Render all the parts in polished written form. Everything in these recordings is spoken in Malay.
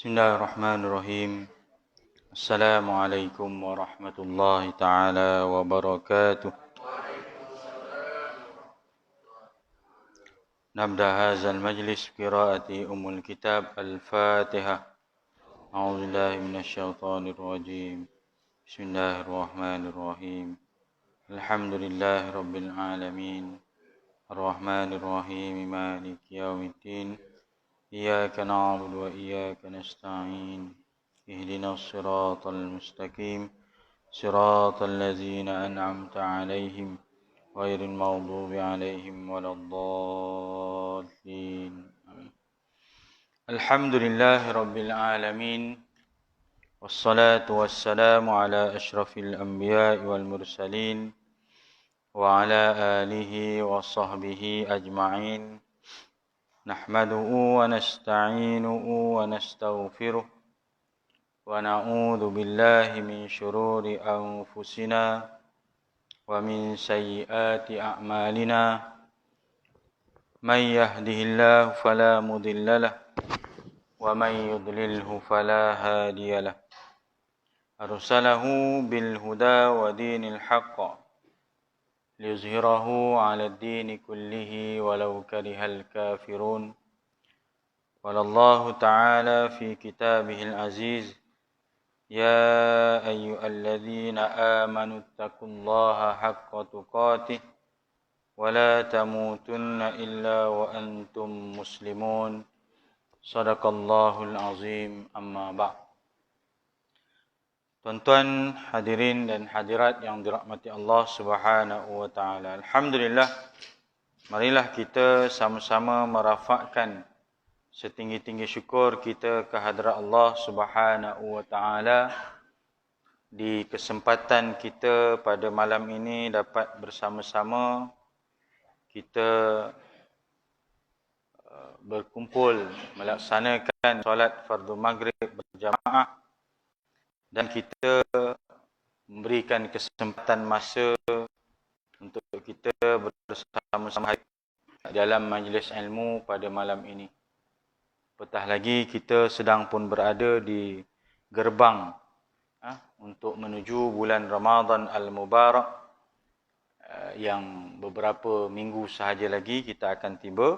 Bismillahirrahmanirrahim. Assalamualaikum warahmatullahi taala wabarakatuh. Nabda hadzal majlis qiraati Ummul Kitab Al-Fatihah. A'udzu billahi minasyaitonir rajim. Bismillahirrahmanirrahim. Alhamdulillahi rabbil alamin. Arrahmanir rahim. Maliki yaumiddin. إياك نعبد وإياك نستعين اهدنا الصراط المستقيم صراط الذين أنعمت عليهم غير المغضوب عليهم ولا الضالين آمين. الحمد لله رب العالمين والصلاة والسلام على أشرف الأنبياء والمرسلين وعلى آله وصحبه أجمعين. نحمده ونستعينه ونستغفره ونعوذ بالله من شرور أنفسنا ومن سيئات أعمالنا من يهده الله فلا مضل له ومن يضلله فلا هادي له أرسله بالهدى ودين الحق ليظهره على الدين كله ولو كره الكافرون. قال الله تعالى في كتابه العزيز يا أيها الذين آمنوا اتقوا الله حق تقاته ولا تموتن إلا وأنتم مسلمون. صدق الله العظيم. أما بعد. Tuan-tuan hadirin dan hadirat yang dirahmati Allah Subhanahu wa taala. Alhamdulillah, marilah kita sama-sama merafakkan setinggi-tinggi syukur kita kehadrat Allah Subhanahu wa taala di kesempatan kita pada malam ini dapat bersama-sama kita berkumpul melaksanakan solat fardu maghrib berjamaah dan kita memberikan kesempatan masa untuk kita bersama-sama dalam majlis ilmu pada malam ini. Apatah lagi kita sedang pun berada di gerbang untuk menuju bulan Ramadan Al-Mubarak yang beberapa minggu sahaja lagi kita akan tiba.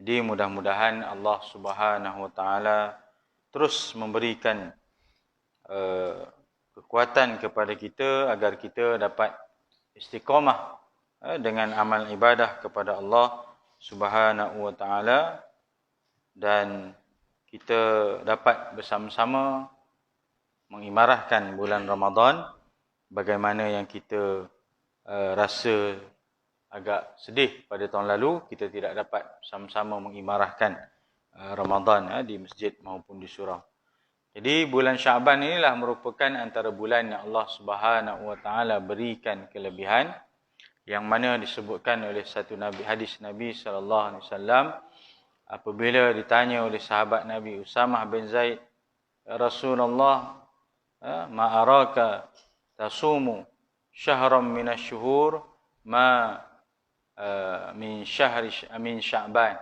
Jadi mudah-mudahan Allah Subhanahu wa taala terus memberikan kekuatan kepada kita agar kita dapat istiqamah dengan amal ibadah kepada Allah Subhanahu wa taala dan kita dapat bersama-sama mengimarahkan bulan Ramadan. Bagaimana yang kita rasa agak sedih pada tahun lalu kita tidak dapat sama-sama mengimarahkan Ramadan di masjid maupun di surau. Jadi bulan Syaban inilah merupakan antara bulan yang Allah Subhanahu wa taala berikan kelebihan yang mana disebutkan oleh satu hadis Nabi sallallahu alaihi wasallam apabila ditanya oleh sahabat Nabi Usamah bin Zaid, ya Rasulullah, ma araka tasumu syahran minasy-syuhur ma min Sya'ban.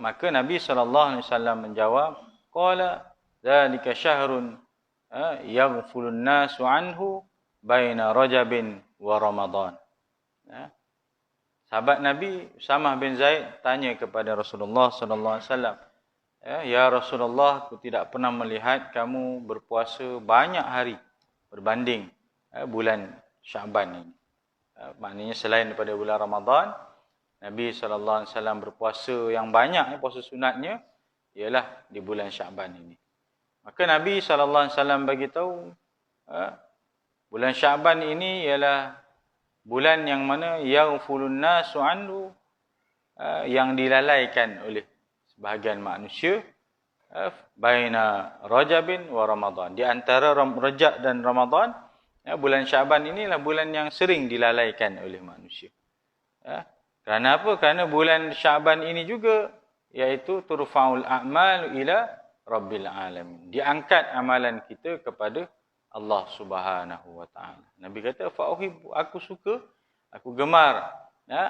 Maka Nabi sallallahu alaihi wasallam menjawab, qala dzalika syahrun yaghfulun nasu anhu baina Rajabin wa Ramadan. Sahabat Nabi Usamah bin Zaid tanya kepada Rasulullah sallallahu alaihi wasallam, ya Rasulullah, aku tidak pernah melihat kamu berpuasa banyak hari berbanding bulan Syaban ini. Maknanya selain daripada bulan Ramadan, Nabi sallallahu alaihi wasallam berpuasa yang banyak, puasa sunatnya ialah di bulan Syaban ini. Maka Nabi SAW bagi tahu bulan Syaban ini ialah bulan yang mana yaghfulun nasu anhu, yang dilalaikan oleh sebahagian manusia baina Rajabin wa Ramadan. Di antara Rajab dan Ramadan, bulan Syaban inilah bulan yang sering dilalaikan oleh manusia. Kerana apa? Kerana bulan Syaban ini juga iaitu turfa'ul a'mal ila Rabbil Alamin. Diangkat amalan kita kepada Allah Subhanahu wa taala. Nabi kata fa'uhibbu, aku suka, aku gemar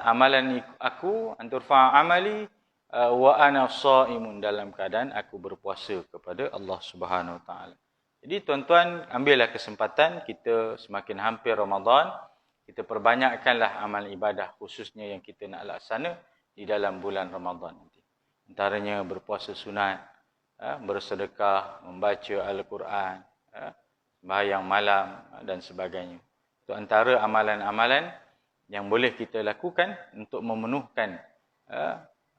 amalan aku, anturfa amali wa ana shaimun, dalam keadaan aku berpuasa kepada Allah Subhanahu Wa Taala. Jadi tuan-tuan, ambillah kesempatan kita semakin hampir Ramadan, kita perbanyakkanlah amal ibadah khususnya yang kita nak laksana di dalam bulan Ramadan nanti. Antaranya berpuasa sunat, bersedekah, membaca Al-Quran, sembahyang malam dan sebagainya. Itu antara amalan-amalan yang boleh kita lakukan untuk memenuhkan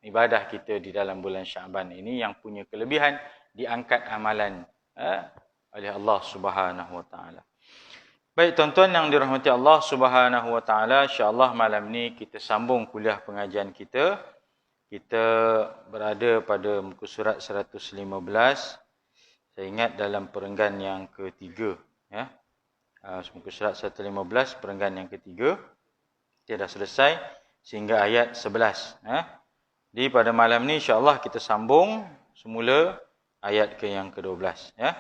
ibadah kita di dalam bulan Syaban ini, yang punya kelebihan diangkat amalan oleh Allah Subhanahu Wa Taala. Baik tuan-tuan yang dirahmati Allah Subhanahu Wa Taala, insya-Allah malam ni kita sambung kuliah pengajian kita. Kita berada pada muka surat 115. Saya ingat dalam perenggan yang ketiga, ya. Muka surat 115 perenggan yang ketiga. Kita dah selesai sehingga ayat 11, ya. Jadi pada malam ni insya-Allah kita sambung semula ayat ke yang ke-12, ya.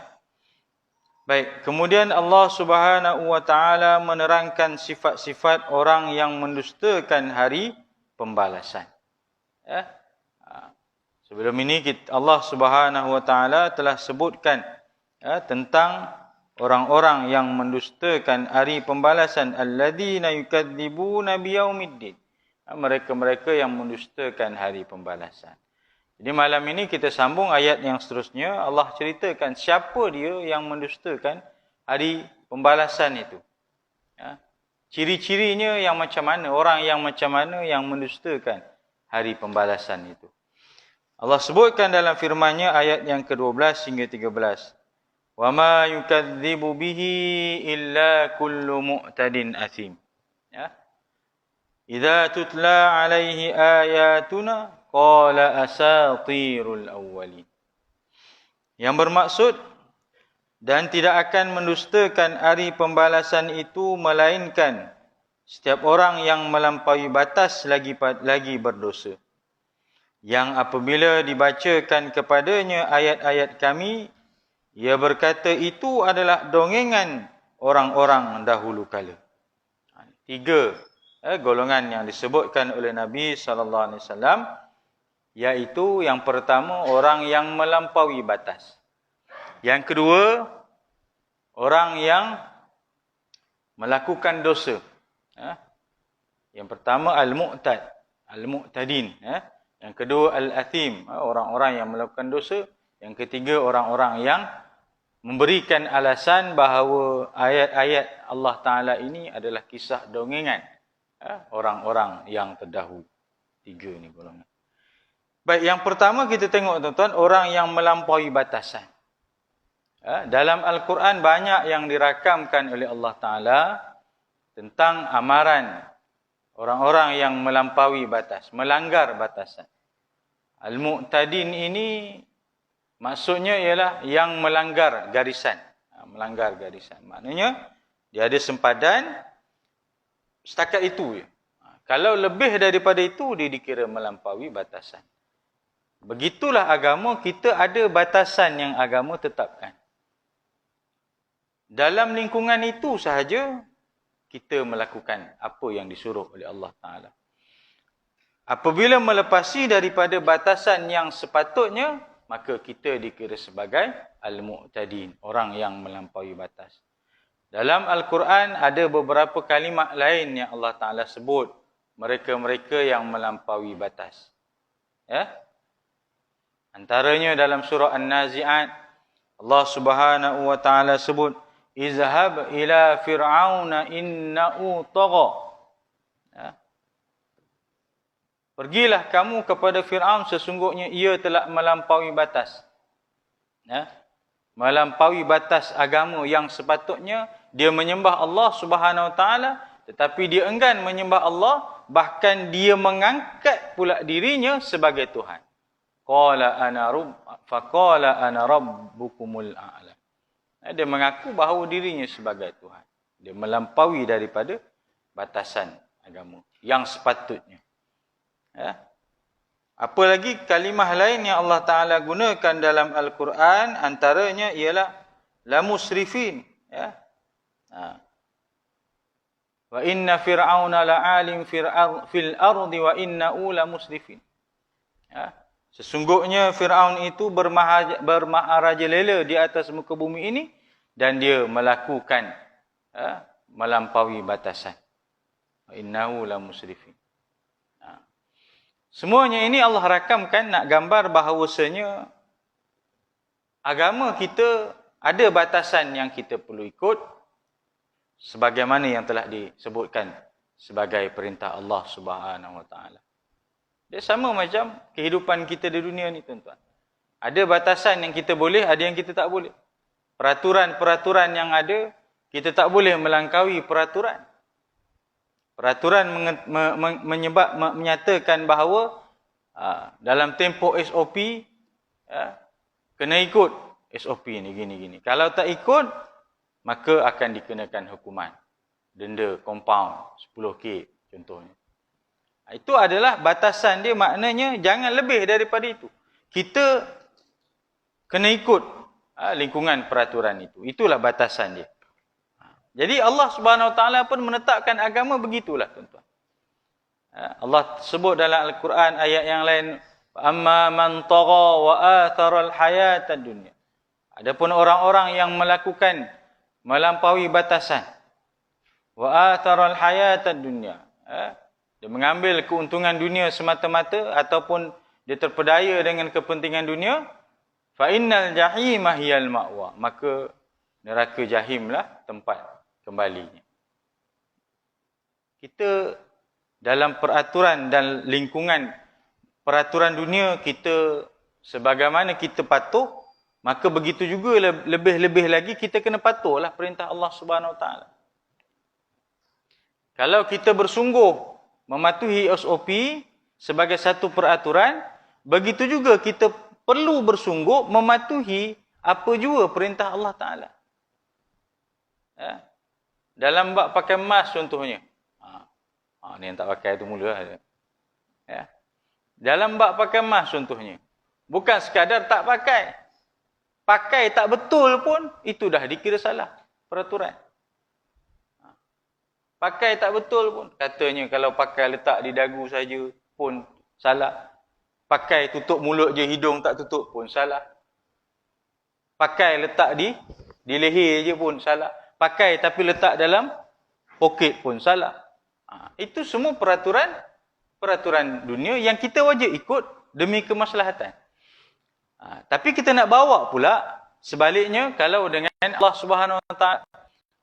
Baik, kemudian Allah Subhanahu Wa Taala menerangkan sifat-sifat orang yang mendustakan hari pembalasan. Ya. Sebelum ini Allah Subhanahu Wa Taala telah sebutkan tentang orang-orang yang mendustakan hari pembalasan, alladzina yukadzibuna biyaumiddin. Mereka-mereka yang mendustakan hari pembalasan. Jadi malam ini kita sambung ayat yang seterusnya. Allah ceritakan siapa dia yang mendustakan hari pembalasan itu. Ya. Ciri-cirinya yang macam mana, orang yang macam mana yang mendustakan hari pembalasan itu. Allah sebutkan dalam firman-Nya ayat yang ke-12 hingga 13. Wa ma yukadzibu bihi illa kullu mu'tadin athim. Ya. Idza tutla alaihi ayatuna qala asatirul awwalin. Yang bermaksud, dan tidak akan mendustakan hari pembalasan itu melainkan setiap orang yang melampaui batas lagi berdosa, yang apabila dibacakan kepadanya ayat-ayat kami, ia berkata itu adalah dongengan orang-orang dahulu kala. Tiga golongan yang disebutkan oleh Nabi SAW, iaitu yang pertama orang yang melampaui batas. Yang kedua, orang yang melakukan dosa. Yang pertama al-mu'tad, al-mu'tadin. Yang kedua al-athim, orang-orang yang melakukan dosa. Yang ketiga, orang-orang yang memberikan alasan bahawa ayat-ayat Allah Ta'ala ini adalah kisah dongengan orang-orang yang terdahulu. Tiga ni golongan. Baik, yang pertama kita tengok tuan-tuan, orang yang melampaui batasan. Dalam Al-Quran banyak yang dirakamkan oleh Allah Ta'ala tentang amaran orang-orang yang melampaui batas, melanggar batasan. Al-Mu'tadin ini maksudnya ialah yang melanggar garisan. Melanggar garisan. Maknanya dia ada sempadan setakat itu. Kalau lebih daripada itu, dia dikira melampaui batasan. Begitulah agama, kita ada batasan yang agama tetapkan. Dalam lingkungan itu sahaja, kita melakukan apa yang disuruh oleh Allah Ta'ala. Apabila melepasi daripada batasan yang sepatutnya, maka kita dikira sebagai al-mu'tadin, orang yang melampaui batas. Dalam Al-Quran ada beberapa kalimat lain yang Allah Ta'ala sebut mereka-mereka yang melampaui batas. Ya? Antaranya dalam surah An-Nazi'at, Allah Subhanahu Wa Ta'ala sebut, izhab ila fir'auna innahu tagha. Ya. Pergilah kamu kepada Fir'aun, sesungguhnya ia telah melampaui batas. Ya. Melampaui batas agama yang sepatutnya dia menyembah Allah Subhanahu Wa Ta'ala, tetapi dia enggan menyembah Allah, bahkan dia mengangkat pula dirinya sebagai Tuhan. Faqala ana rabbukumul a'la. Dia mengaku bahawa dirinya sebagai Tuhan. Dia melampaui daripada batasan agama yang sepatutnya. Ya. Apa lagi kalimah lain yang Allah Ta'ala gunakan dalam Al-Quran, antaranya ialah la musrifin. Ya. Wa inna fir'auna la'alim fil ardi wa innahu la musrifin. Ya. Sesungguhnya Fir'aun itu bermaharajalela di atas muka bumi ini dan dia melakukan melampaui batasan. Innahu la musrifin. Semuanya ini Allah rakamkan nak gambar bahawasanya agama kita ada batasan yang kita perlu ikut sebagaimana yang telah disebutkan sebagai perintah Allah Subhanahu Wa Taala. Dia sama macam kehidupan kita di dunia ni, tuan-tuan. Ada batasan yang kita boleh, ada yang kita tak boleh. Peraturan-peraturan yang ada, kita tak boleh melangkaui peraturan. Peraturan menyatakan bahawa dalam tempoh SOP kena ikut SOP ni gini-gini. Kalau tak ikut, maka akan dikenakan hukuman. Denda, compound, 10K contohnya. Itu adalah batasan dia, maknanya jangan lebih daripada itu. Kita kena ikut lingkungan peraturan itu. Itulah batasan dia. Jadi Allah Subhanahu Wa Taala pun menetapkan agama begitulah, tuan-tuan. Allah sebut dalam Al-Quran ayat yang lain, amma man tagha wa athara al-hayata ad-dunya. Adapun orang-orang yang melampaui batasan, wa athara al-hayata ad-dunya, dia mengambil keuntungan dunia semata-mata ataupun dia terpedaya dengan kepentingan dunia, fa innal jahima hiyal ma'wa, maka neraka jahimlah tempat kembalinya. Kita dalam peraturan dan lingkungan peraturan dunia kita sebagaimana kita patuh, maka begitu juga lebih-lebih lagi kita kena patuhlah perintah Allah Subhanahu Wa Taala. Kalau kita bersungguh mematuhi SOP sebagai satu peraturan, begitu juga kita perlu bersungguh mematuhi apa jua perintah Allah Taala. Dalam bab pakai mask contohnya. Ni yang tak pakai tu mula. Dalam bab pakai mask contohnya. Bukan sekadar tak pakai. Pakai tak betul pun, itu dah dikira salah peraturan. Pakai tak betul pun. Katanya kalau pakai letak di dagu saja pun salah. Pakai tutup mulut je, hidung tak tutup pun salah. Pakai letak di leher je pun salah. Pakai tapi letak dalam poket pun salah. Itu semua peraturan dunia yang kita wajib ikut demi kemaslahatan. Tapi kita nak bawa pula sebaliknya, kalau dengan Allah Subhanahu Wa Taala,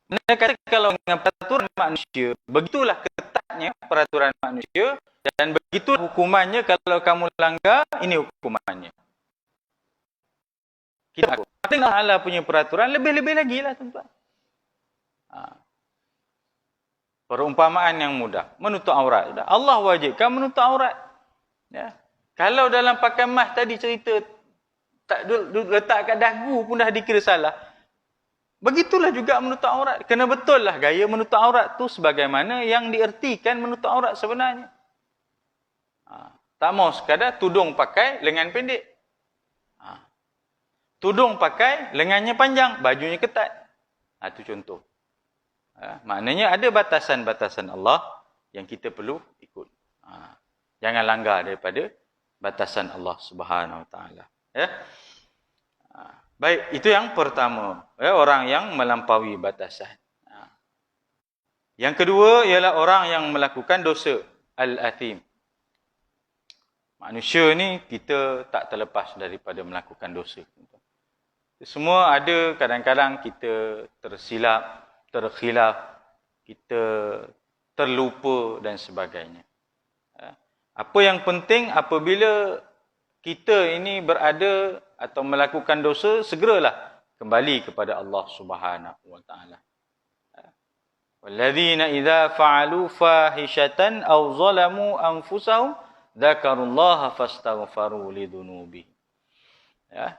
mereka kata kalau dengan peraturan manusia, begitulah ketatnya peraturan manusia dan begitu hukumannya kalau kamu langgar, ini hukumannya. Kita tengok Allah punya peraturan lebih-lebih lagi lah, tuan-tuan. Perumpamaan yang mudah, menutup aurat. Allah wajibkan menutup aurat. Ya. Kalau dalam pakai mask tadi cerita tak letak kat dagu pun dah dikira salah. Begitulah juga menutup aurat. Kena betul lah gaya menutup aurat tu sebagaimana yang diertikan menutup aurat sebenarnya. Tak mau sekadar tudung pakai lengan pendek. Tudung pakai lengannya panjang, bajunya ketat. Itu contoh. Maknanya ada batasan-batasan Allah yang kita perlu ikut. Jangan langgar daripada batasan Allah Subhanahu Wa Taala. Ya. Baik, itu yang pertama, ya, orang yang melampaui batasan. Yang kedua ialah orang yang melakukan dosa, al-athim. Manusia ni kita tak terlepas daripada melakukan dosa. Semua ada, kadang-kadang kita tersilap, terkhilaf, kita terlupa dan sebagainya. Apa yang penting apabila kita ini berada atau melakukan dosa, segeralah kembali kepada Allah Subhanahu Wa Taala. Walladzina idza fa'alu fahishatan aw zalamu anfusahum dzakarullaha fastaghfaru lidzunubihim. Ya.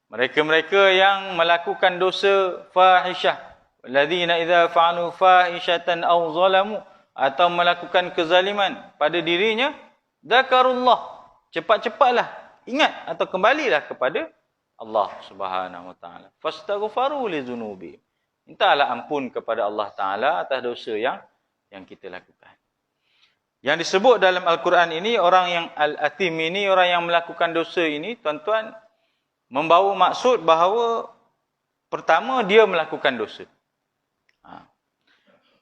Mereka-mereka yang melakukan dosa fahisyah, walladzina idza fa'alu fahishatan aw zalamu, atau melakukan kezaliman pada dirinya, dzakarullah, cepat-cepatlah ingat atau kembalilah kepada Allah Subhanahu Wa Taala. Fastaghfaru lizunubi, mintalah ampun kepada Allah Taala atas dosa yang kita lakukan. Yang disebut dalam Al-Quran ini, orang yang al-athim ini, orang yang melakukan dosa ini, tuan-tuan, membawa maksud bahawa pertama dia melakukan dosa.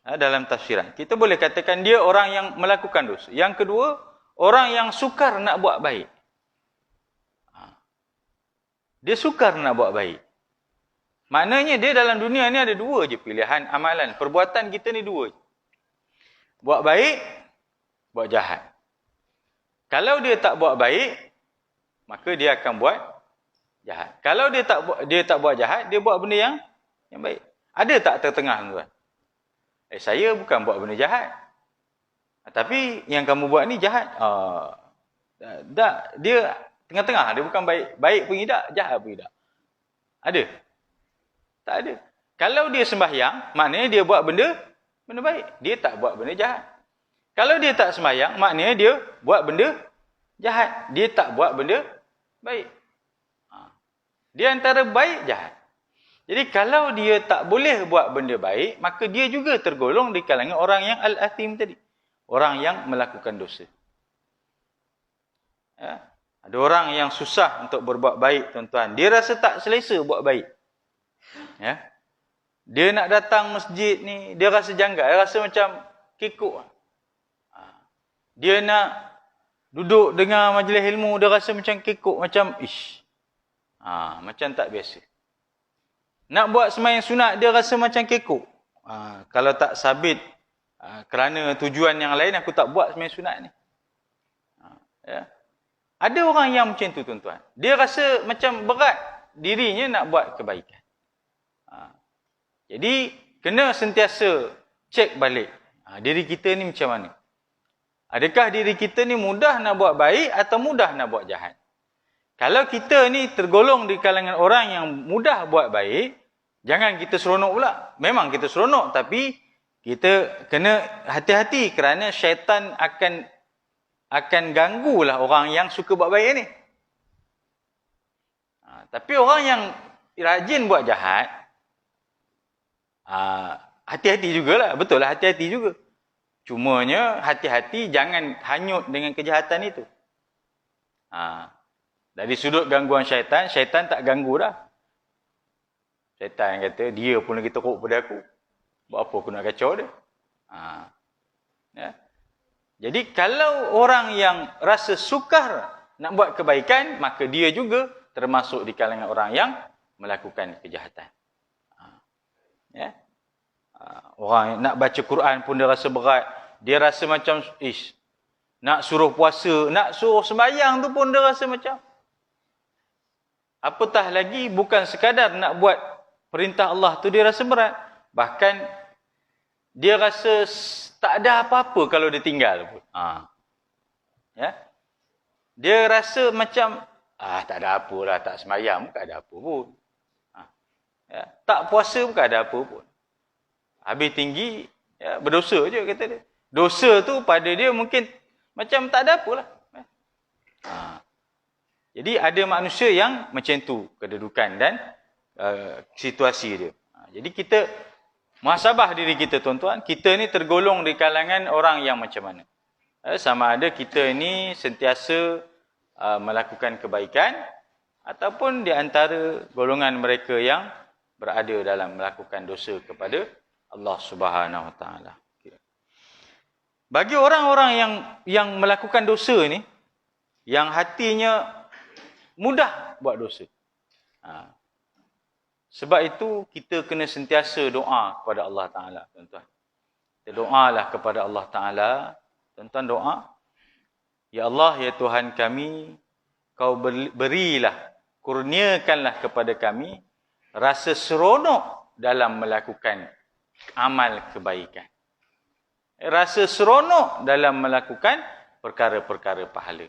Dalam tafsiran kita boleh katakan dia orang yang melakukan dosa. Yang kedua, orang yang sukar nak buat baik. Dia sukar nak buat baik. Maknanya dia dalam dunia ni ada dua je pilihan amalan. Perbuatan kita ni dua je. Buat baik, buat jahat. Kalau dia tak buat baik, maka dia akan buat jahat. Kalau dia tak buat jahat, dia buat benda yang baik. Ada tak tengah-tengah, tuan? Saya bukan buat benda jahat. Tapi yang kamu buat ni jahat. Dia tengah-tengah. Dia bukan baik. Baik pun tidak, jahat pun tidak. Ada? Tak ada. Kalau dia sembahyang, maknanya dia buat benda baik. Dia tak buat benda jahat. Kalau dia tak sembahyang, maknanya dia buat benda jahat. Dia tak buat benda baik. Dia antara baik, jahat. Jadi kalau dia tak boleh buat benda baik, maka dia juga tergolong di kalangan orang yang al-athim tadi. Orang yang melakukan dosa. Ya. Ada orang yang susah untuk berbuat baik, tuan-tuan. Dia rasa tak selesa buat baik. Ya. Dia nak datang masjid ni, dia rasa janggal. Dia rasa macam kekok. Dia nak duduk dengar majlis ilmu, dia rasa macam kekok, macam macam tak biasa. Nak buat sembahyang sunat, dia rasa macam kekok. Kalau tak sabit kerana tujuan yang lain, aku tak buat sembahyang sunat ni. Ya. Ada orang yang macam tu, tuan-tuan. Dia rasa macam berat dirinya nak buat kebaikan. Jadi, kena sentiasa cek balik. Diri kita ni macam mana? Adakah diri kita ni mudah nak buat baik atau mudah nak buat jahat? Kalau kita ni tergolong di kalangan orang yang mudah buat baik, jangan kita seronok pula. Memang kita seronok, tapi kita kena hati-hati kerana syaitan akan ganggulah orang yang suka buat baik ni. Tapi orang yang rajin buat jahat, hati-hati jugalah. Betul lah, hati-hati juga. Cumanya hati-hati jangan hanyut dengan kejahatan itu. Dari sudut gangguan syaitan, syaitan tak ganggu dah. Syaitan kata, dia pun lagi teruk pada aku. Buat apa aku nak kacau dia? Ya. Jadi kalau orang yang rasa sukar nak buat kebaikan, maka dia juga termasuk di kalangan orang yang melakukan kejahatan. Ya. Orang nak baca Quran pun dia rasa berat. Dia rasa macam, nak suruh puasa, nak suruh sembahyang tu pun dia rasa macam. Apatah lagi bukan sekadar nak buat perintah Allah tu dia rasa berat. Bahkan dia rasa tak ada apa-apa kalau dia tinggal pun. Ya. Dia rasa macam tak ada apa lah, tak sembahyang bukan ada apa pun. Ya. Tak puasa bukan ada apa pun. Habis tinggi, ya, berdosa je kata dia. Dosa tu pada dia mungkin macam tak ada apalah. Jadi ada manusia yang macam tu kedudukan dan situasi dia. Jadi kita muhasabah diri kita, tuan-tuan. Kita ni tergolong di kalangan orang yang macam mana? Sama ada kita ni sentiasa melakukan kebaikan ataupun di antara golongan mereka yang berada dalam melakukan dosa kepada Allah Subhanahu Wa Taala. Bagi orang-orang yang melakukan dosa ni, yang hatinya mudah buat dosa. Sebab itu kita kena sentiasa doa kepada Allah Taala, tuan-tuan. Kita doalah kepada Allah Taala. Tuan-tuan doa, ya Allah, ya Tuhan kami, Kau berilah, kurniakanlah kepada kami rasa seronok dalam melakukan amal kebaikan. Rasa seronok dalam melakukan perkara-perkara pahala.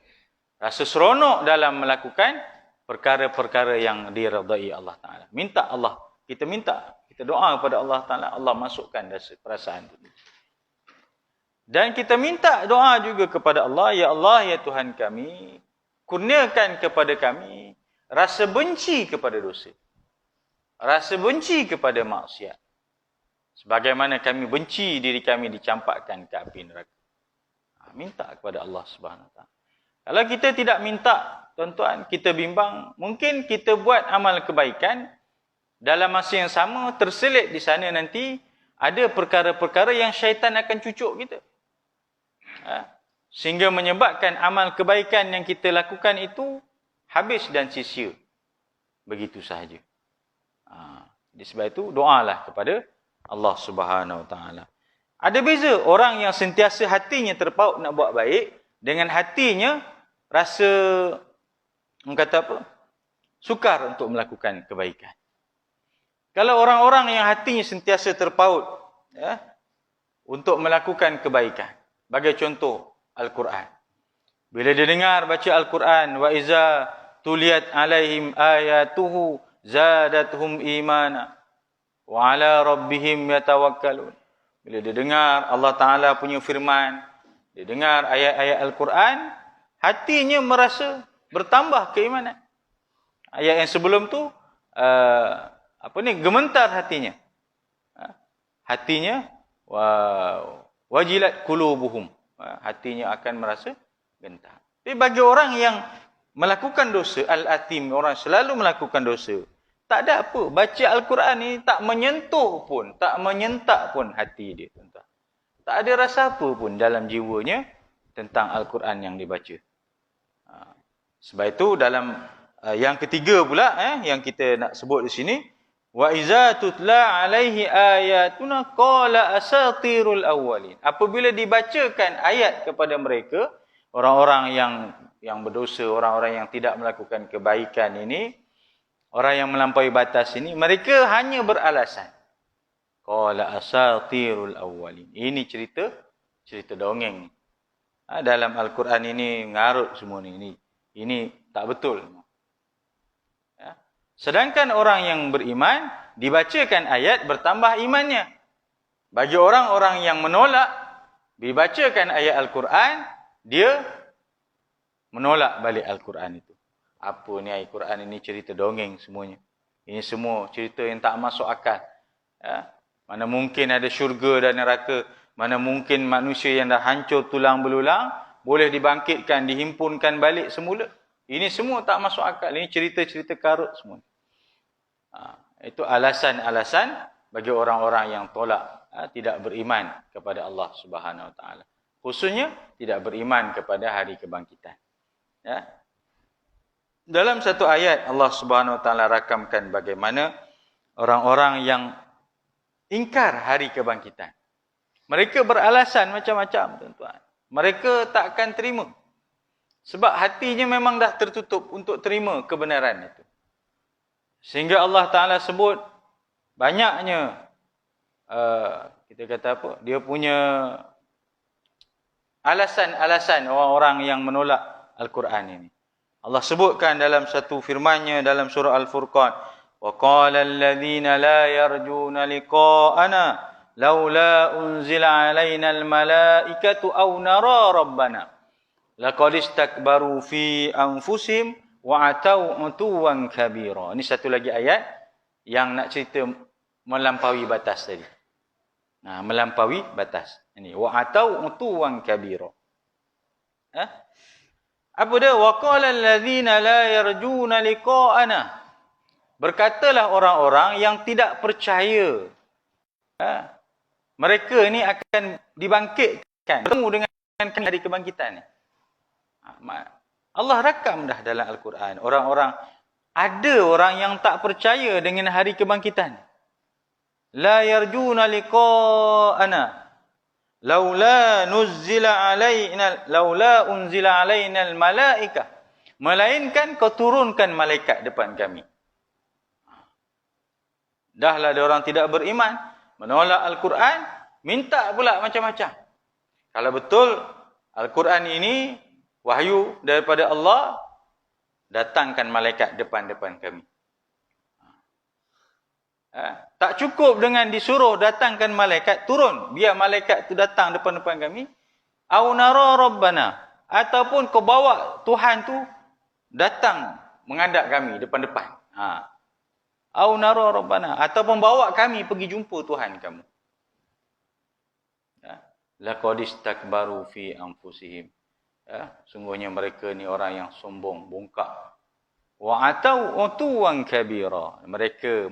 Rasa seronok dalam melakukan perkara-perkara yang diredai Allah Ta'ala. Minta Allah. Kita minta. Kita doa kepada Allah Ta'ala. Allah masukkan rasa perasaan itu. Dan kita minta doa juga kepada Allah. Ya Allah, ya Tuhan kami, kurniakan kepada kami rasa benci kepada dosa. Rasa benci kepada maksiat. Sebagaimana kami benci diri kami dicampakkan ke api neraka. Minta kepada Allah Subhanahu Wa Taala. Kalau kita tidak minta, tuan-tuan, kita bimbang, mungkin kita buat amal kebaikan, dalam masa yang sama terselit di sana nanti ada perkara-perkara yang syaitan akan cucuk kita. Sehingga menyebabkan amal kebaikan yang kita lakukan itu habis dan sia-sia. Begitu sahaja. Sebab itu doalah kepada Allah Subhanahu Wa Taala. Ada beza orang yang sentiasa hatinya terpaut nak buat baik dengan hatinya rasa kata apa? Sukar untuk melakukan kebaikan. Kalau orang-orang yang hatinya sentiasa terpaut untuk melakukan kebaikan, bagi contoh Al-Quran. Bila dia dengar baca Al-Quran, wa iza tuliyat alaihim ayatuhu zadatuhum imana wa ala rabbihim yatawakkalun. Bila dia dengar Allah Ta'ala punya firman, dia dengar ayat-ayat Al-Quran, hatinya merasa bertambah keimanan. Ayat yang sebelum tu, gementar hatinya. Hatinya, wajilat qulubuhum. Hatinya akan merasa gentar. Tapi bagi orang yang melakukan dosa, al-atim, orang selalu melakukan dosa, tak ada apa. Baca Al-Quran ni tak menyentuh pun, tak menyentak pun hati dia. Tak ada rasa apa pun dalam jiwanya tentang Al-Quran yang dibaca. Sebab itu dalam yang ketiga pula yang kita nak sebut di sini, wa iza tutla alaihi ayatuna qala asatirul awwalin. Apabila dibacakan ayat kepada mereka, orang-orang yang berdosa, orang-orang yang tidak melakukan kebaikan ini, orang yang melampaui batas ini, mereka hanya beralasan, qala asatirul awwalin. Ini cerita dongeng. Dalam Al-Quran ini ngarut semua ni. Ini tak betul. Sedangkan orang yang beriman, dibacakan ayat bertambah imannya. Bagi orang-orang yang menolak, dibacakan ayat Al-Quran, dia menolak balik Al-Quran itu. Apa ni Al-Quran ini cerita dongeng semuanya. Ini semua cerita yang tak masuk akal. Mana mungkin ada syurga dan neraka. Mana mungkin manusia yang dah hancur tulang belulang boleh dibangkitkan, dihimpunkan balik semula. Ini semua tak masuk akal. Ini cerita-cerita karut semua. Itu alasan-alasan bagi orang-orang yang tolak, tidak beriman kepada Allah Subhanahu Wa Taala. Khususnya tidak beriman kepada hari kebangkitan. Dalam satu ayat Allah Subhanahu Wa Taala rakamkan bagaimana orang-orang yang ingkar hari kebangkitan. Mereka beralasan macam-macam, tuan-tuan. Mereka tak akan terima. Sebab hatinya memang dah tertutup untuk terima kebenaran itu. Sehingga Allah Ta'ala sebut banyaknya, kita kata apa, dia punya alasan-alasan orang-orang yang menolak Al-Quran ini. Allah sebutkan dalam satu firman-Nya dalam surah Al-Furqan, وَقَالَ الَّذِينَ لَا يَرْجُونَ لِقَاءَنَا لَوْلَا أُنْزِلَ عَلَيْنَا الْمَلَائِكَةُ أَوْ نَرَى رَبَّنَا لَقَدِ اسْتَكْبَرُوا فِي أَنفُسِهِمْ وَعَتَوْا عُتُوًّا كَبِيرًا. Ini satu lagi ayat yang nak cerita melampaui batas tadi. Melampaui batas. Ini وَعَتَوْا عُتُوًّا كَبِيرًا. Apa dia? وَقَالَ الَّذِينَ لَا يَرْجُونَ لِقَاءَنَا. Berkatalah orang-orang yang tidak percaya. Mereka ni akan dibangkitkan, bertemu dengan hari kebangkitan. Allah rakam dah dalam Al-Quran. Ada orang yang tak percaya dengan hari kebangkitan. La yarjuna liqa'ana laula unzila alaina al-malaikah. Melainkan kau turunkan malaikat depan kami. Dahlah ada orang tidak beriman, menolak Al-Quran, minta pula macam-macam. Kalau betul Al-Quran ini wahyu daripada Allah, datangkan malaikat depan-depan kami. Tak cukup dengan disuruh datangkan malaikat, turun. Biar malaikat tu datang depan-depan kami. Au nara rabbana. Ataupun kau bawa Tuhan tu datang menghadap kami depan-depan. Au nara rabbana. Ataupun bawa kami pergi jumpa Tuhan kamu. laqad istakbaru fi anfusihim. Ya, sungguhnya mereka ni orang yang sombong, bongkak. Wa atau utuwan kabira. Mereka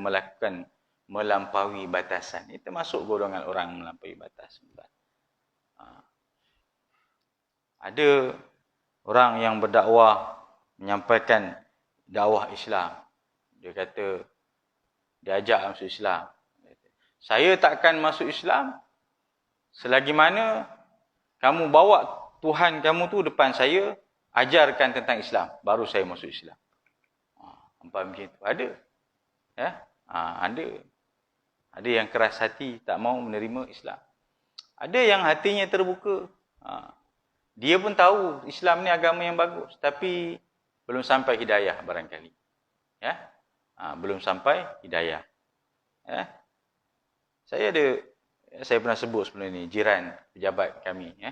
melampaui batasan. Itu masuk golongan orang melampaui batas. Ada orang yang berdakwah, menyampaikan dakwah Islam. Dia kata, dia ajak masuk Islam. Saya takkan masuk Islam selagi mana kamu bawa Tuhan kamu tu depan saya, ajarkan tentang Islam, baru saya masuk Islam. Hampa macam tu. Ada. Ya? Ada. Ada yang keras hati, tak mau menerima Islam. Ada yang hatinya terbuka. Dia pun tahu Islam ni agama yang bagus, tapi belum sampai hidayah barangkali. Ya? Belum sampai hidayah. Ya? Saya pernah sebut sebelum ni, jiran pejabat kami, ya,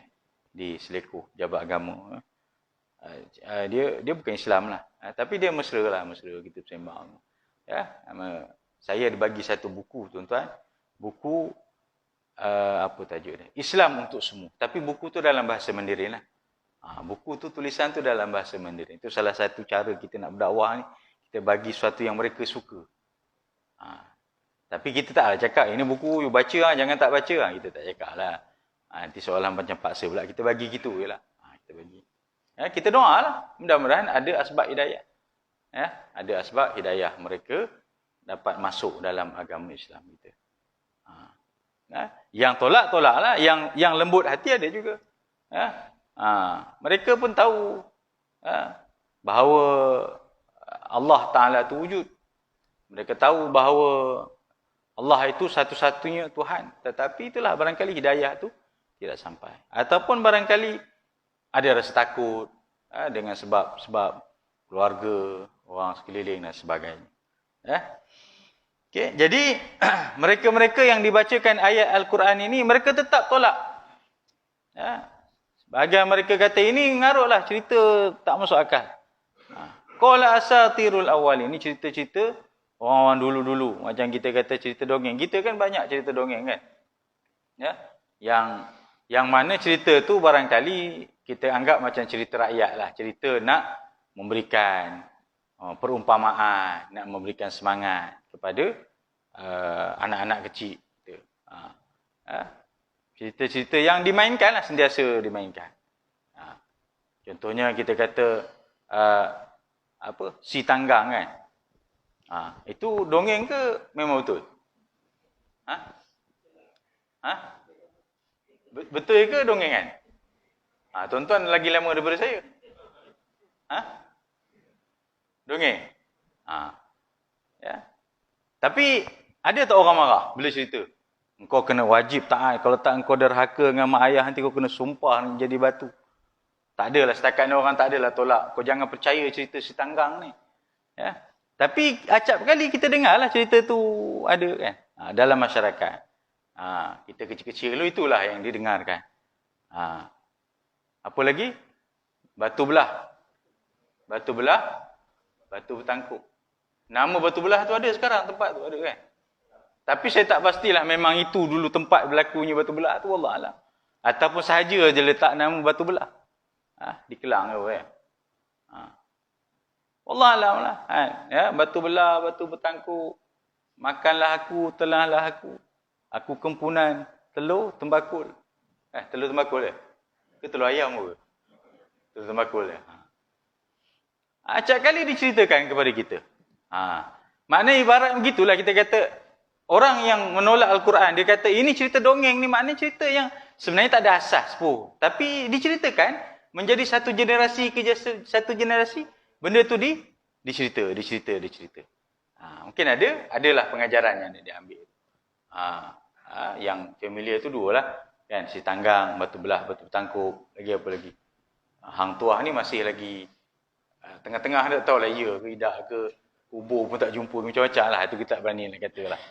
di Selekuh, pejabat agama. Dia bukan Islam lah, tapi dia mesra lah, kita bersembang. Ya, saya bagi satu buku, tuan-tuan. Buku apa tajuk dia? Islam untuk semua. Tapi buku tu dalam bahasa Mandarin lah. Buku tu, tulisan tu dalam bahasa Mandarin. Itu salah satu cara kita nak berdakwah ni. Kita bagi sesuatu yang mereka suka. Tapi kita taklah cakap, ini buku you baca, jangan tak baca. Kita tak cakap lah. Nanti seolah macam paksa pula. Kita bagi gitu je lah. Kita bagi. Ya, kita doa lah. Mudah-mudahan ada asbab hidayah. Ya, ada asbab hidayah mereka dapat masuk dalam agama Islam kita. Ya, yang tolak-tolak lah. Yang lembut hati ada juga. Ya, mereka pun tahu bahawa Allah Ta'ala itu wujud. Mereka tahu bahawa Allah itu satu-satunya Tuhan. Tetapi itulah barangkali hidayah tu tidak sampai. Ataupun barangkali ada rasa takut dengan sebab keluarga, orang sekeliling dan sebagainya. Ya. Okay. Jadi mereka-mereka yang dibacakan ayat Al-Quran ini, mereka tetap tolak. Ya. Sebahagian mereka kata ini ngarutlah, cerita tak masuk akal. Qala asatirul awwalin, ini cerita-cerita orang-orang dulu-dulu. Macam kita kata cerita dongeng. Kita kan banyak cerita dongeng kan. Ya. Yang mana cerita tu barangkali kita anggap macam cerita rakyat lah. Cerita nak memberikan perumpamaan, nak memberikan semangat kepada anak-anak kecil. Cerita-cerita yang dimainkan lah, sentiasa dimainkan. Contohnya kita kata si tanggang kan. Itu dongeng ke memang betul? Betul ke dongeng kan? Tuan-tuan lagi lama daripada saya. Dongeng. Ya. Tapi ada tak orang marah bila cerita? Engkau kena wajib taat. Kalau tak engkau derhaka dengan mak ayah, nanti kau kena sumpah jadi batu. Tak adalah, setakat ni orang tak adalah tolak. Kau jangan percaya cerita si tanggang ni. Ya. Tapi acap kali kita dengar lah cerita tu ada kan. Dalam masyarakat. Kita kecil-kecil dulu itulah yang didengarkan. Apa lagi? Batu belah. Batu belah. Batu bertangkup. Nama batu belah tu ada sekarang, tempat tu ada kan. Tapi saya tak pastilah memang itu dulu tempat berlakunya batu belah tu, wallahualam. Ataupun sahaja je letak nama batu belah. Di Kelang tu kan. Wallahualam lah. Ya, batu belah, batu bertangkup. Makanlah aku, telahlah aku. Aku kempunan telur tembakul. Telur tembakul ke? Ke telur ayam ke? Telur tembakul ke? Acap kali diceritakan kepada kita. Maknanya ibarat begitulah kita kata. Orang yang menolak Al-Quran, dia kata ini cerita dongeng ni, maknanya cerita yang sebenarnya tak ada asas pun. Tapi diceritakan menjadi satu generasi ke satu generasi, benda tu dicerita. Mungkin adalah pengajaran yang diambil. Yang familiar tu dua lah. Kan, si tanggang, batu belah, batu bertangkup, lagi apa lagi. Hang tuah ni masih lagi tengah-tengah, tak tahu lah ya ke tidak ke, kubur pun tak jumpa, macam-macam lah. Itu kita tak berani nak kata lah.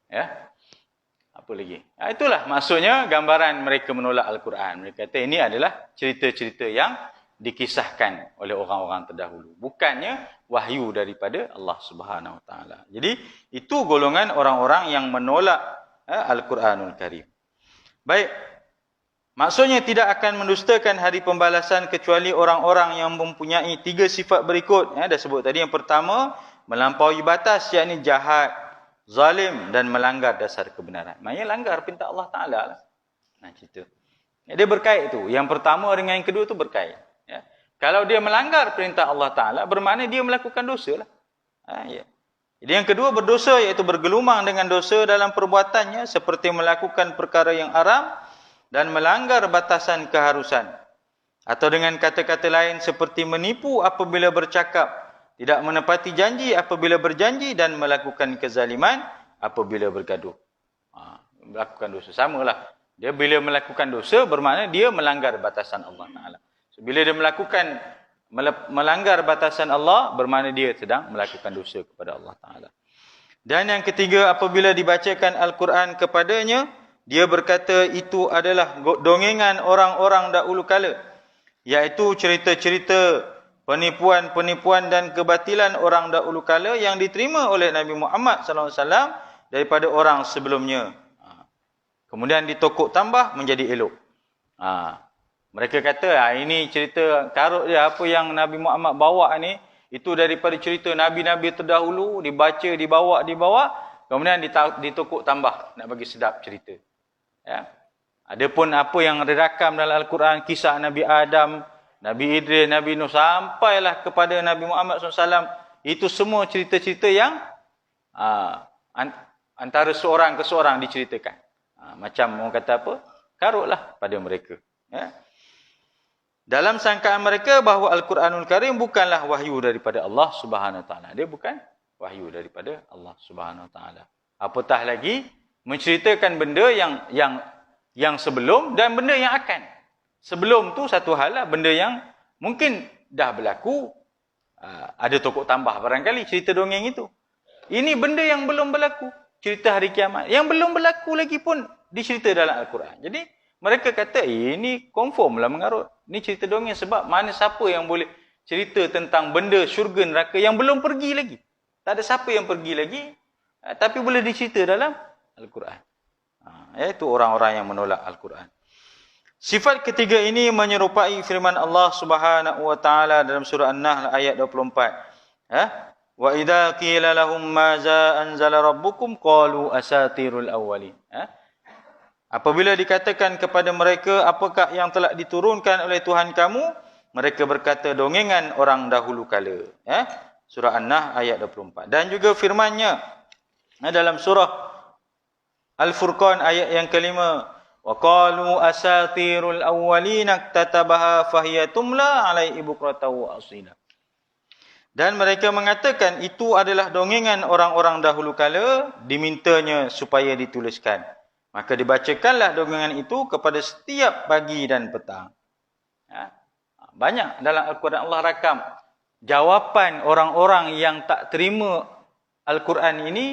Ya. Apa lagi? Itulah maksudnya gambaran mereka menolak Al-Quran. Mereka kata ini adalah cerita-cerita yang dikisahkan oleh orang-orang terdahulu. Bukannya wahyu daripada Allah Subhanahu Wa Taala. Jadi itu golongan orang-orang yang menolak Al-Quranul Karim. Baik. Maksudnya tidak akan mendustakan hari pembalasan kecuali orang-orang yang mempunyai 3 sifat berikut. Dah sebut tadi. Yang pertama, melampaui batas, yakni jahat, zalim dan melanggar dasar kebenaran. Maksudnya langgar perintah Allah Ta'ala lah. Cerita. Dia berkait tu. Yang pertama dengan yang kedua tu berkait. Kalau dia melanggar perintah Allah Ta'ala, bermakna dia melakukan dosa lah. Jadi yang kedua berdosa, iaitu bergelumang dengan dosa dalam perbuatannya, seperti melakukan perkara yang haram dan melanggar batasan keharusan. Atau dengan kata-kata lain, seperti menipu apabila bercakap, tidak menepati janji apabila berjanji, dan melakukan kezaliman apabila bergaduh. Melakukan dosa, samalah. Dia bila melakukan dosa, bermakna dia melanggar batasan Allah Ta'ala. Bila dia melanggar batasan Allah, bermakna dia sedang melakukan dosa kepada Allah Ta'ala. Dan yang ketiga, apabila dibacakan Al-Quran kepadanya, dia berkata itu adalah dongengan orang-orang dahulu kala, iaitu cerita-cerita, penipuan-penipuan dan kebatilan orang dahulu kala yang diterima oleh Nabi Muhammad SAW daripada orang sebelumnya. Kemudian ditokok tambah menjadi elok. Mereka kata, ini cerita karut dia, apa yang Nabi Muhammad bawa ni, itu daripada cerita Nabi-Nabi terdahulu, dibawa, kemudian ditokok tambah, nak bagi sedap cerita. Adapun apa yang dirakam dalam Al-Quran, kisah Nabi Adam, Nabi Idris, Nabi Nuh, sampailah kepada Nabi Muhammad SAW, itu semua cerita-cerita yang antara seorang ke seorang diceritakan. Macam orang kata apa? Karutlah pada mereka. Dalam sangkaan mereka bahawa Al-Quranul Karim bukanlah wahyu daripada Allah Subhanahu Wa Taala. Dia bukan wahyu daripada Allah Subhanahu Wa Taala. Apatah lagi menceritakan benda yang sebelum dan benda yang akan. Sebelum tu satu hal lah, benda yang mungkin dah berlaku, ada tokok tambah barangkali cerita dongeng itu. Ini benda yang belum berlaku, cerita hari kiamat. Yang belum berlaku lagi pun dicerita dalam Al-Quran. Jadi mereka kata, ini confirm lah mengarut. Ini cerita dongeng sebab mana siapa yang boleh cerita tentang benda syurga neraka yang belum pergi lagi. Tak ada siapa yang pergi lagi, tapi boleh dicerita dalam Al-Quran. Iaitu orang-orang yang menolak Al-Quran. Sifat ketiga ini menyerupai firman Allah Subhanahu Wa Taala dalam surah An-Nahl ayat 24. Wa idza qila lahum maza anzala rabbukum qalu asatirul awwalin. Apabila dikatakan kepada mereka, apakah yang telah diturunkan oleh Tuhan kamu? Mereka berkata, dongengan orang dahulu kala. Surah An-Nahl ayat 24. Dan juga firman-Nya dalam surah Al-Furqan ayat yang kelima. Wa qalu asatirul awwalin iktatabaha fahiya tumla alaihi bukratan wa asila. Dan mereka mengatakan itu adalah dongengan orang-orang dahulu kala, dimintanya supaya dituliskan. Maka dibacakanlah dongengan itu kepada setiap pagi dan petang. Banyak dalam Al-Quran Allah rakam jawapan orang-orang yang tak terima Al-Quran ini.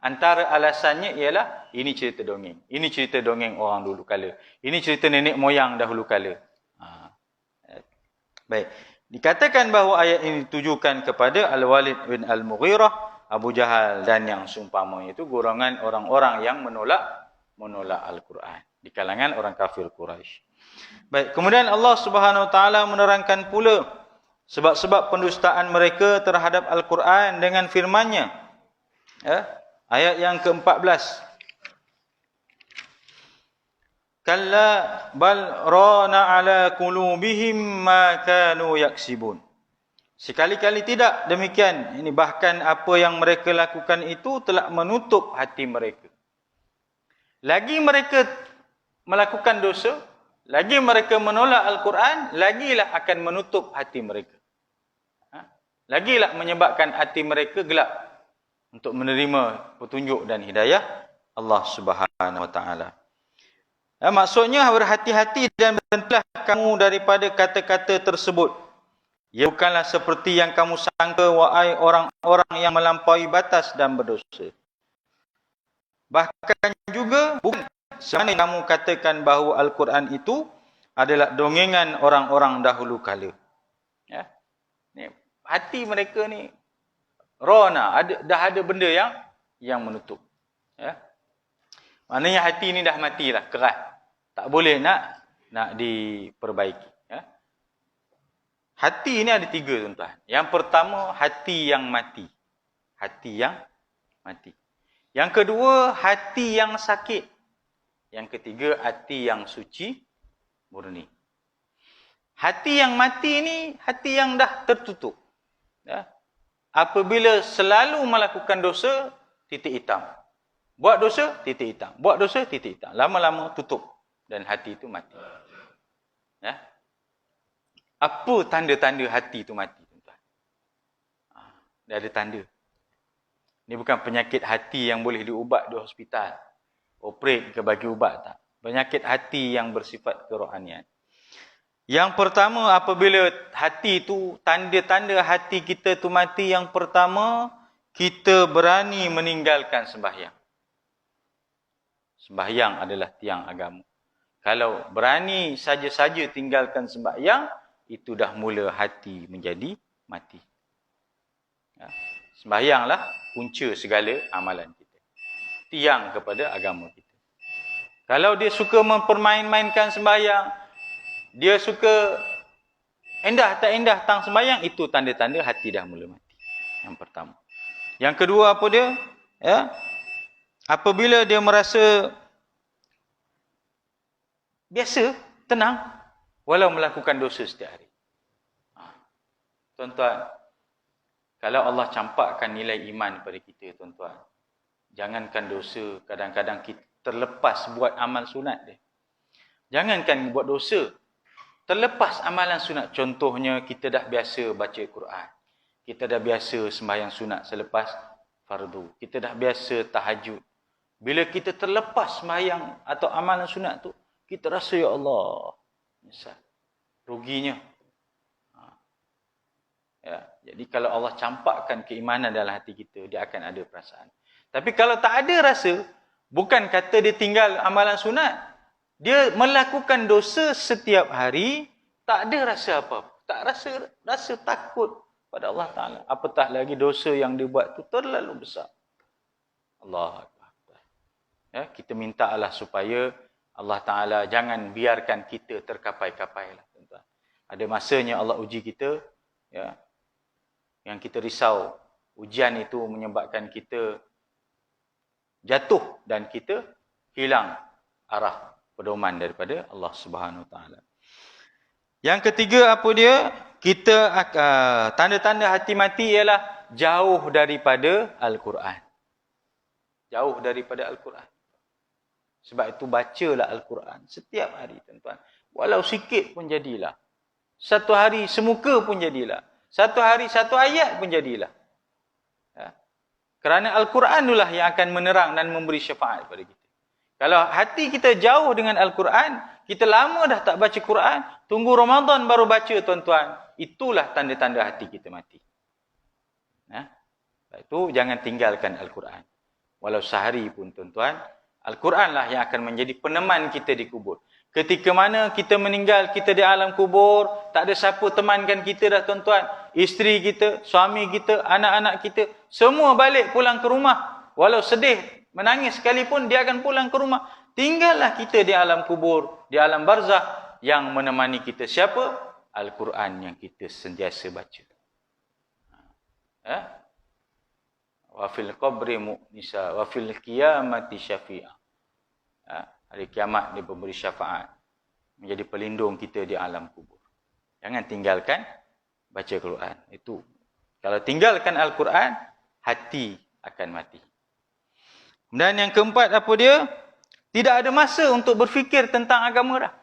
Antara alasannya ialah ini cerita dongeng. Ini cerita dongeng orang dulu kala. Ini cerita nenek moyang dahulu kala. Baik. Dikatakan bahawa ayat ini ditujukan kepada Al-Walid bin Al-Mughirah, Abu Jahal dan yang seumpamanya itu golongan orang-orang yang menolak Al-Quran di kalangan orang kafir Quraisy. Baik, kemudian Allah Subhanahu Wa Taala menerangkan pula sebab-sebab pendustaan mereka terhadap Al-Quran dengan firman-Nya. Ayat yang ke-14. Kalla bal rana ala qulubihim ma kanu yaksibun. Sekali-kali tidak demikian. Ini bahkan apa yang mereka lakukan itu telah menutup hati mereka. Lagi mereka melakukan dosa, lagi mereka menolak Al-Quran, lagilah akan menutup hati mereka. Lagilah menyebabkan hati mereka gelap untuk menerima petunjuk dan hidayah Allah Subhanahu Wa Taala. Maksudnya berhati-hati dan berhentilah kamu daripada kata-kata tersebut. Ia bukanlah seperti yang kamu sangka, wahai orang-orang yang melampaui batas dan berdosa. Bahkan juga bukan sebenarnya kamu katakan bahawa Al-Quran itu adalah dongengan orang-orang dahulu kala. Ni, hati mereka ni rona, dah ada benda yang menutup. Maknanya hati ni dah matilah, keras. Tak boleh nak nak diperbaiki. Ya. Hati ini ada 3, tuan-tuan. Yang pertama, hati yang mati. Hati yang mati. Yang kedua, hati yang sakit. Yang ketiga, hati yang suci, murni. Hati yang mati ini, hati yang dah tertutup. Ya. Apabila selalu melakukan dosa, titik hitam. Buat dosa, titik hitam. Buat dosa, titik hitam. Lama-lama tutup. Dan hati itu mati. Ya. Apa tanda-tanda hati itu mati, tuan-tuan? Dia ada tanda. Ini bukan penyakit hati yang boleh diubat di hospital. Operate ke bagi ubat, tak. Penyakit hati yang bersifat kerohanian. Yang pertama, apabila hati itu, tanda-tanda hati kita itu mati, yang pertama, kita berani meninggalkan sembahyang. Sembahyang adalah tiang agama. Kalau berani saja-saja tinggalkan sembahyang, itu dah mula hati menjadi mati. Ya. Sembahyanglah punca segala amalan kita. Tiang kepada agama kita. Kalau dia suka mempermain-mainkan sembahyang, dia suka endah tak endah tang sembahyang, itu tanda-tanda hati dah mula mati. Yang pertama. Yang kedua apa dia? Ya. Apabila dia merasa biasa, tenang, walau melakukan dosa setiap hari. Tuan-tuan, kalau Allah campakkan nilai iman pada kita, tuan-tuan, jangankan dosa, kadang-kadang kita terlepas buat amal sunat dia. Jangankan buat dosa, terlepas amalan sunat. Contohnya, kita dah biasa baca Quran. Kita dah biasa sembahyang sunat selepas fardu. Kita dah biasa tahajud. Bila kita terlepas sembahyang atau amalan sunat tu, kita rasa, ya Allah, nyesal. Ruginya. Ya, jadi kalau Allah campakkan keimanan dalam hati kita, dia akan ada perasaan. Tapi kalau tak ada rasa, bukan kata dia tinggal amalan sunat, dia melakukan dosa setiap hari, tak ada rasa apa-apa. Tak rasa takut pada Allah Ta'ala. Apatah lagi dosa yang dia buat tu terlalu besar. Allah Akbar. Ya, kita minta Allah supaya Allah Ta'ala jangan biarkan kita terkapai-kapai lah, tuan-tuan. Ada masanya Allah uji kita, ya, yang kita risau. Ujian itu menyebabkan kita jatuh dan kita hilang arah pedoman daripada Allah Subhanahu Wa Taala. Yang ketiga apa dia? Kita tanda-tanda hati mati ialah jauh daripada Al-Quran. Jauh daripada Al-Quran. Sebab itu bacalah Al-Quran setiap hari, tuan-tuan. Walau sikit pun jadilah. Satu hari semuka pun jadilah. Satu hari satu ayat pun jadilah. Ya. Kerana Al-Quran itulah yang akan menerang dan memberi syafaat kepada kita. Kalau hati kita jauh dengan Al-Quran, kita lama dah tak baca Quran, tunggu Ramadan baru baca, tuan-tuan. Itulah tanda-tanda hati kita mati. Ya. Itu jangan tinggalkan Al-Quran. Walau sehari pun, tuan-tuan, Al-Quranlah yang akan menjadi peneman kita di kubur. Ketika mana kita meninggal, kita di alam kubur, tak ada siapa temankan kita dah, tuan-tuan. Isteri kita, suami kita, anak-anak kita, semua balik pulang ke rumah. Walau sedih, menangis sekalipun, dia akan pulang ke rumah. Tinggallah kita di alam kubur, di alam barzah, yang menemani kita siapa? Al-Quran yang kita sentiasa baca. Wa fil qabri mu'nisa, wa fil qiyamati syafi'ah. Hari kiamat dia memberi syafaat, menjadi pelindung kita di alam kubur. Jangan tinggalkan baca Quran. Itu. Kalau tinggalkan Al-Quran, hati akan mati. Dan yang keempat apa dia? Tidak ada masa untuk berfikir tentang agama dah.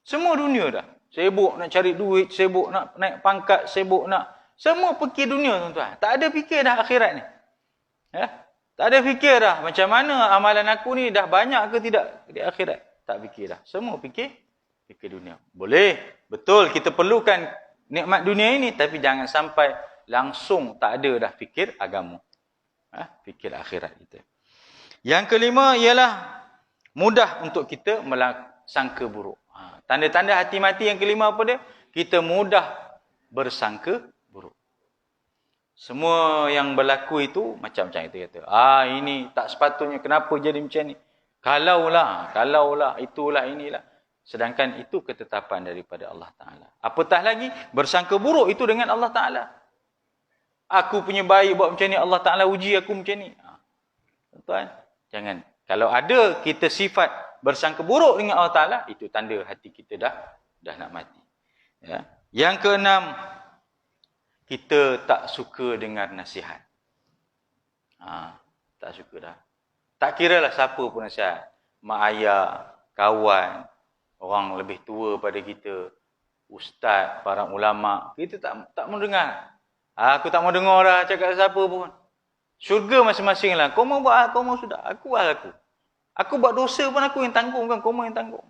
Semua dunia dah. Sibuk nak cari duit, sibuk nak naik pangkat, sibuk nak. Semua fikir dunia, tuan-tuan. Tak ada fikir dah akhirat ni. Ya? Tak ada fikir dah macam mana amalan aku ni dah banyak ke tidak di akhirat. Tak fikir dah. Semua fikir dunia. Boleh. Betul kita perlukan nikmat dunia ini, tapi jangan sampai langsung tak ada dah fikir agama. Fikir akhirat kita. Yang kelima ialah mudah untuk kita sangka buruk. Tanda-tanda hati mati yang kelima apa dia? Kita mudah bersangka buruk. Semua yang berlaku itu macam-macam kita kata. Ini tak sepatutnya, kenapa jadi macam ni? Kalaulah, itulah, inilah. Sedangkan itu ketetapan daripada Allah Ta'ala. Apatah lagi, bersangka buruk itu dengan Allah Ta'ala. Aku punya baik buat macam ni, Allah Ta'ala uji aku macam ni. Tuan, jangan. Kalau ada kita sifat bersangka buruk dengan Allah Ta'ala, itu tanda hati kita dah nak mati. Ya. Yang keenam, kita tak suka dengar nasihat. Tak suka dah. Tak kira lah siapa pun nasihat. Mak ayah, kawan, orang lebih tua pada kita, ustaz, para ulama, kita tak mau dengar. Aku tak mau dengar dah cakap siapa pun. Syurga masing-masing lah. Kau mau buat, kau mau sudah. Aku lah aku. Aku buat dosa pun aku yang tanggung, kan? Kau mau yang tanggung.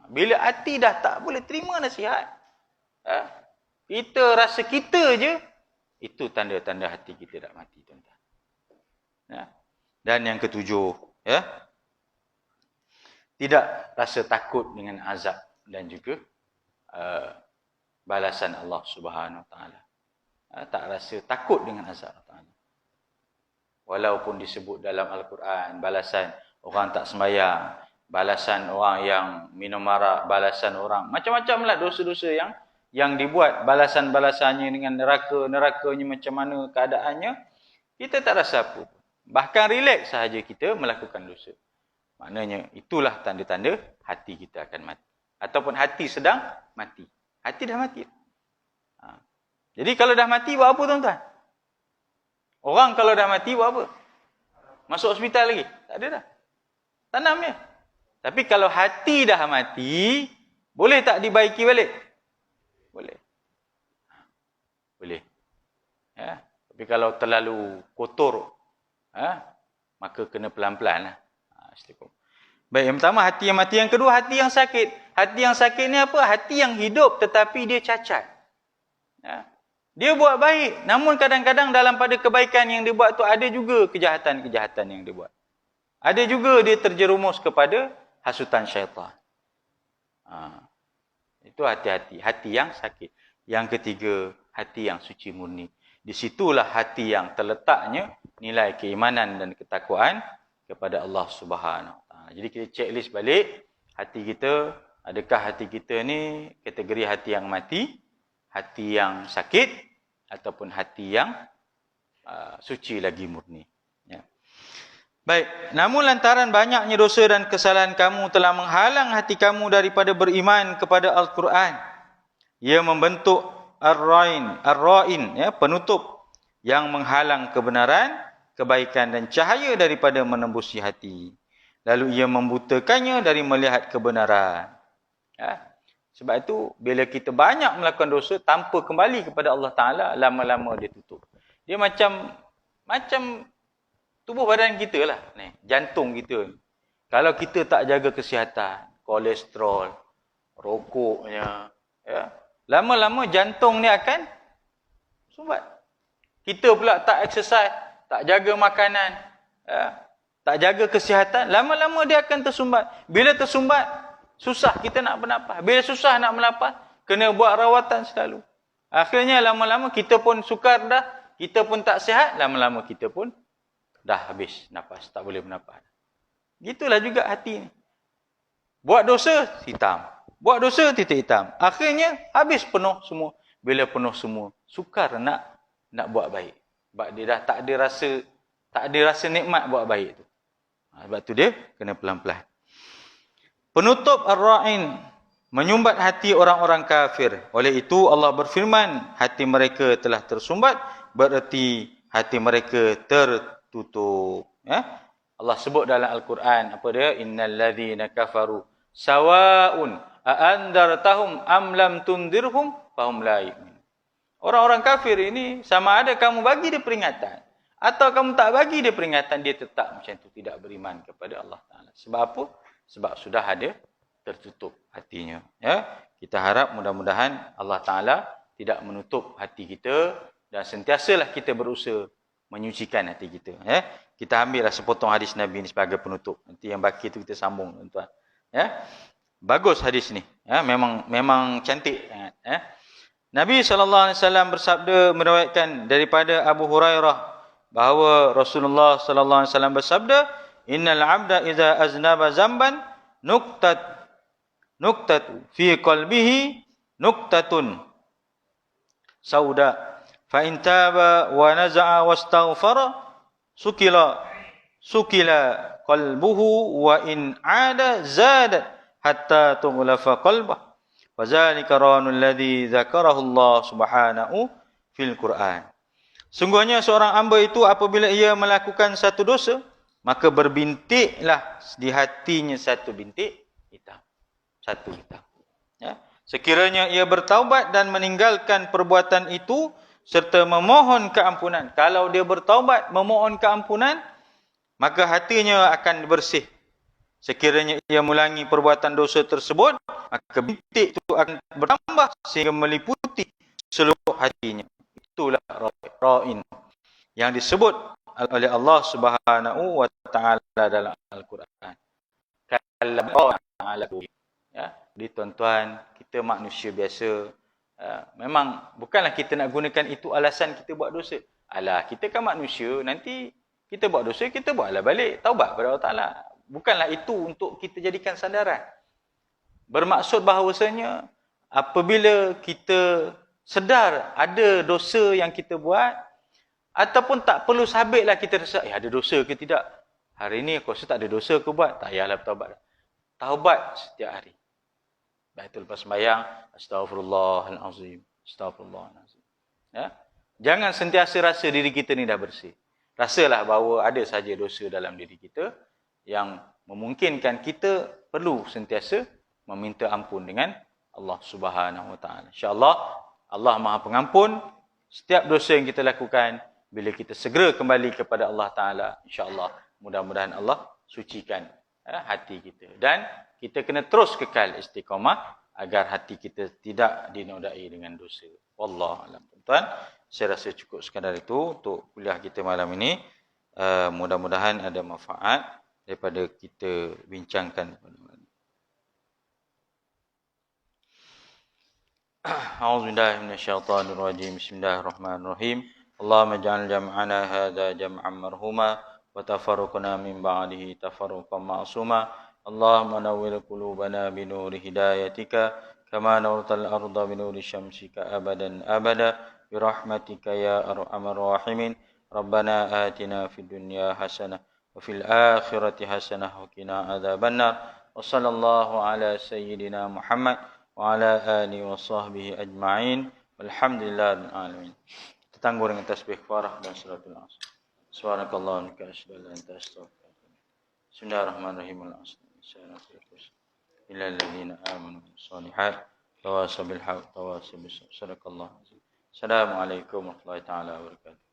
Bila hati dah tak boleh terima nasihat, kita rasa kita je, itu tanda-tanda hati kita dah mati, tuan-tuan. Dan yang ketujuh, tidak rasa takut dengan azab dan juga balasan Allah Subhanahu Wa Taala. Tak rasa takut dengan azab Allah Taala. Walaupun disebut dalam Al-Quran, balasan orang tak sembahyang, balasan orang yang minum arak, balasan orang macam-macam lah dosa-dosa yang dibuat, balasan-balasannya dengan nerakanya macam mana keadaannya, kita tak rasa apa. Bahkan relax sahaja kita melakukan dosa. Maknanya itulah tanda-tanda hati kita akan mati. Ataupun hati sedang mati. Hati dah mati. Jadi kalau dah mati buat apa, tuan-tuan? Orang kalau dah mati buat apa? Masuk hospital lagi? Tak ada dah. Tanam je. Tapi kalau hati dah mati, boleh tak dibaiki balik? Boleh. Boleh. Tapi kalau terlalu kotor, maka kena pelan-pelan lah. Baik, yang pertama hati yang mati. Yang kedua, hati yang sakit. Hati yang sakit ni apa? Hati yang hidup tetapi dia cacat. Dia buat baik, namun kadang-kadang dalam pada kebaikan yang dia buat tu ada juga kejahatan-kejahatan yang dia buat. Ada juga dia terjerumus kepada hasutan syaitan. Itu hati-hati. Hati yang sakit. Yang ketiga, hati yang suci murni. Di situlah hati yang terletaknya nilai keimanan dan ketakwaan kepada Allah Subhanahu Wa Taala. Jadi kita checklist balik hati kita, adakah hati kita ni kategori hati yang mati, hati yang sakit, ataupun hati yang suci lagi murni. Baik, namun lantaran banyaknya dosa dan kesalahan kamu telah menghalang hati kamu daripada beriman kepada Al-Quran. Ia membentuk ar-ra'in, penutup yang menghalang kebenaran, kebaikan dan cahaya daripada menembusi hati. Lalu ia membutakannya dari melihat kebenaran. Sebab itu, bila kita banyak melakukan dosa tanpa kembali kepada Allah Ta'ala, lama-lama dia tutup. Dia macam tubuh badan kita lah. Jantung kita. Kalau kita tak jaga kesihatan, kolesterol, rokoknya, lama-lama jantung ni akan sumbat. Kita pula tak exercise, tak jaga makanan, tak jaga kesihatan, lama-lama dia akan tersumbat. Bila tersumbat, susah kita nak bernafas. Bila susah nak bernafas, kena buat rawatan selalu. Akhirnya lama-lama kita pun sukar dah, kita pun tak sihat, lama-lama kita pun dah habis nafas, tak boleh bernafas. Gitulah juga hati ni. Buat dosa, hitam. Buat dosa, titik hitam. Akhirnya habis penuh semua. Bila penuh semua, sukar nak buat baik. Sebab dia dah tak ada rasa nikmat buat baik tu. Sebab tu dia kena pelan-pelan. Penutup ar-ra'in, menyumbat hati orang-orang kafir. Oleh itu Allah berfirman, hati mereka telah tersumbat, bererti hati mereka tertutup. Allah sebut dalam Al-Quran, apa dia? Innal ladzina kafaru sawa'un a'andartahum am lam tundirhum fahum la yu'minun. Orang-orang kafir ini sama ada kamu bagi dia peringatan atau kamu tak bagi dia peringatan, dia tetap macam tu, tidak beriman kepada Allah Ta'ala. Sebab apa? Sebab sudah ada tertutup hatinya. Kita harap mudah-mudahan Allah Ta'ala tidak menutup hati kita dan sentiasalah kita berusaha menyucikan hati kita. Kita ambillah sepotong hadis Nabi ni sebagai penutup. Nanti yang baki tu kita sambung, tuan-tuan. Bagus hadis ni. Memang cantik sangat. Nabi SAW bersabda, meriwayatkan daripada Abu Hurairah bahawa Rasulullah SAW bersabda, Innal abda idza aznaba zamban nuktat nuqtatu fi qalbihi nuqtatun sauda fa in taba wa naza'a wastaghfara sukila qalbuhu wa in 'ada zadat hatta tughlafa qalbah wa zalika ranul ladzi dzakarahu Allah subhanahu fil Quran. Sungguhnya seorang hamba itu apabila ia melakukan satu dosa, maka berbintiklah di hatinya satu bintik hitam. Satu hitam. Ya. Sekiranya ia bertaubat dan meninggalkan perbuatan itu serta memohon keampunan. Kalau dia bertaubat, memohon keampunan, maka hatinya akan bersih. Sekiranya ia mengulangi perbuatan dosa tersebut, maka bintik itu akan bertambah sehingga meliputi seluruh hatinya. Itulah ra'in yang disebut oleh Allah Subhanahu wa taala dalam Al-Quran. Ya, jadi tuan-tuan, kita manusia biasa, memang bukanlah kita nak gunakan itu alasan kita buat dosa. Alah, kita kan manusia, nanti kita buat dosa, kita buatlah balik, taubat kepada Allah Taala. Bukanlah itu untuk kita jadikan sandaran. Bermaksud bahawasanya apabila kita sedar ada dosa yang kita buat, ataupun tak perlu sabitlah kita rasa, ada dosa ke tidak? Hari ni aku rasa tak ada dosa aku buat, tak payahlah bertaubat. Taubat setiap hari. Baik itu lepas sembahyang, astagfirullahalazim, astagfirullahalazim. Ya? Jangan sentiasa rasa diri kita ni dah bersih. Rasalah bahawa ada saja dosa dalam diri kita yang memungkinkan kita perlu sentiasa meminta ampun dengan Allah Subhanahu Wa Taala. Insya-Allah Allah Maha Pengampun setiap dosa yang kita lakukan. Bila kita segera kembali kepada Allah Taala, insya-Allah mudah-mudahan Allah sucikan hati kita, dan kita kena terus kekal istiqamah agar hati kita tidak dinodai dengan dosa. Wallahu a'lam. Tuan, saya rasa cukup sekadar itu untuk kuliah kita malam ini. Mudah-mudahan ada manfaat daripada kita bincangkan pada malam ini. A'udzubillahi minasyaitonirrajim. Bismillahirrahmanirrahim. Allahumma ij'al jam'ana hadza jam'an marhuma wa tafarruqna min ba'dihi tafarruqan ma'suma. Allahumma nawwir qulubana bi nuri hidayatika kama nawwartal arda bi nuri syamsika abadan abada bi rahmatika ya arhamar rahimin. Rabbana atina fid dunya hasanah wa fil akhirati hasanah wa qina adzabannar. Wa sallallahu ala sayyidina Muhammad wa ala alihi wa sahbihi ajma'in. Walhamdulillahil alamin. Kita tangguh dengan tasbih kafarah dan salatul asr. Subhanakallahumma wa bihamdika asyhadu an la ilaha illa anta astaghfiruka. Bismillahirrahmanirrahim. Illal ladzina amanu bis-shalihat tawasaw bil haqq tawasaw bis sabr. Sadaqallahu. Assalamualaikum warahmatullahi taala wabarakatuh.